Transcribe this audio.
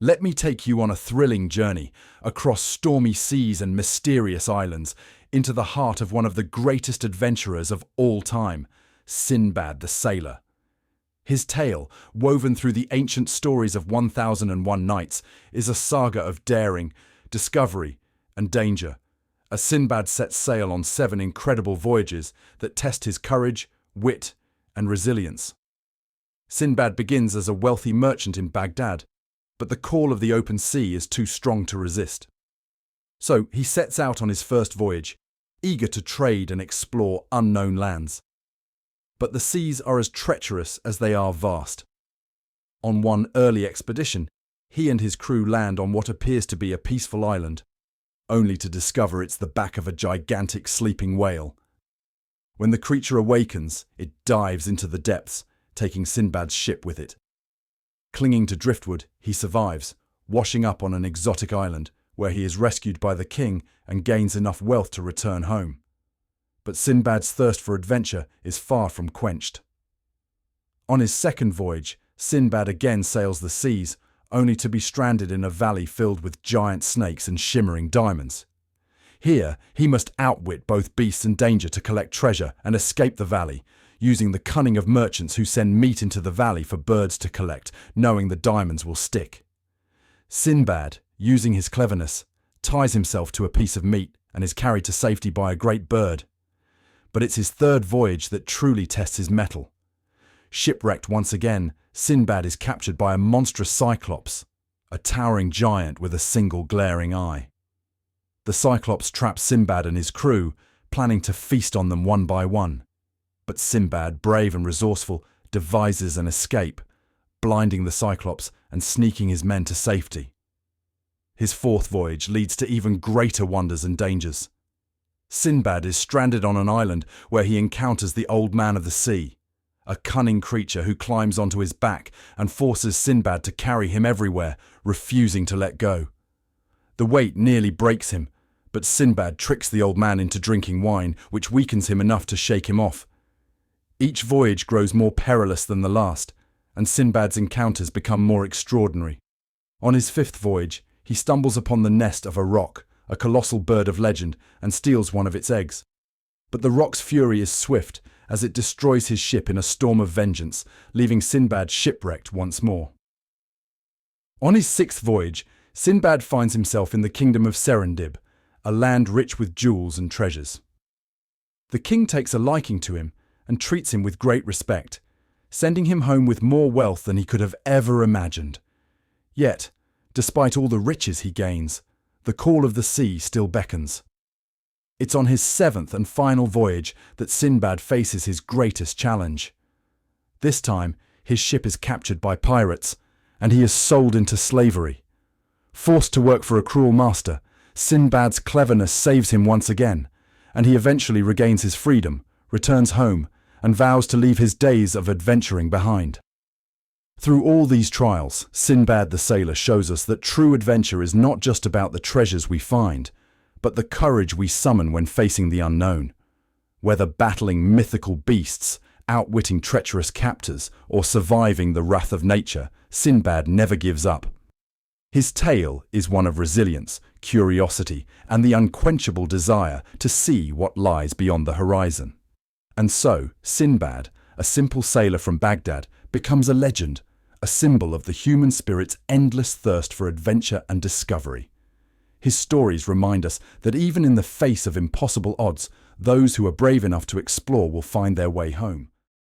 Let me take you on a thrilling journey across stormy seas and mysterious islands into the heart of one of the greatest adventurers of all time, Sinbad the Sailor. His tale, woven through the ancient stories of 1001 Nights, is a saga of daring, discovery, and danger. As Sinbad sets sail on 7 incredible voyages that test his courage, wit, and resilience. Sinbad begins as a wealthy merchant in Baghdad, but the call of the open sea is too strong to resist. So he sets out on his first voyage, eager to trade and explore unknown lands. But the seas are as treacherous as they are vast. On one early expedition, he and his crew land on what appears to be a peaceful island, only to discover it's the back of a gigantic sleeping whale. When the creature awakens, it dives into the depths, taking Sinbad's ship with it. Clinging to driftwood, he survives, washing up on an exotic island, where he is rescued by the king and gains enough wealth to return home. But Sinbad's thirst for adventure is far from quenched. On his second voyage, Sinbad again sails the seas, only to be stranded in a valley filled with giant snakes and shimmering diamonds. Here, he must outwit both beasts and danger to collect treasure and escape the valley, using the cunning of merchants who send meat into the valley for birds to collect, knowing the diamonds will stick. Sinbad, using his cleverness, ties himself to a piece of meat and is carried to safety by a great bird. But it's his third voyage that truly tests his mettle. Shipwrecked once again, Sinbad is captured by a monstrous cyclops, a towering giant with a single glaring eye. The cyclops traps Sinbad and his crew, planning to feast on them one by one. But Sinbad, brave and resourceful, devises an escape, blinding the cyclops and sneaking his men to safety. His fourth voyage leads to even greater wonders and dangers. Sinbad is stranded on an island where he encounters the Old Man of the Sea, a cunning creature who climbs onto his back and forces Sinbad to carry him everywhere, refusing to let go. The weight nearly breaks him, but Sinbad tricks the old man into drinking wine, which weakens him enough to shake him off. Each voyage grows more perilous than the last, and Sinbad's encounters become more extraordinary. On his fifth voyage, he stumbles upon the nest of a roc, a colossal bird of legend, and steals one of its eggs. But the roc's fury is swift, as it destroys his ship in a storm of vengeance, leaving Sinbad shipwrecked once more. On his sixth voyage, Sinbad finds himself in the kingdom of Serendib, a land rich with jewels and treasures. The king takes a liking to him and treats him with great respect, sending him home with more wealth than he could have ever imagined. Yet, despite all the riches he gains, the call of the sea still beckons. It's on his seventh and final voyage that Sinbad faces his greatest challenge. This time, his ship is captured by pirates, and he is sold into slavery. Forced to work for a cruel master, Sinbad's cleverness saves him once again, and he eventually regains his freedom, returns home, and vows to leave his days of adventuring behind. Through all these trials, Sinbad the Sailor shows us that true adventure is not just about the treasures we find, but the courage we summon when facing the unknown. Whether battling mythical beasts, outwitting treacherous captors, or surviving the wrath of nature, Sinbad never gives up. His tale is one of resilience, curiosity, and the unquenchable desire to see what lies beyond the horizon. And so, Sinbad, a simple sailor from Baghdad, becomes a legend, a symbol of the human spirit's endless thirst for adventure and discovery. His stories remind us that even in the face of impossible odds, those who are brave enough to explore will find their way home.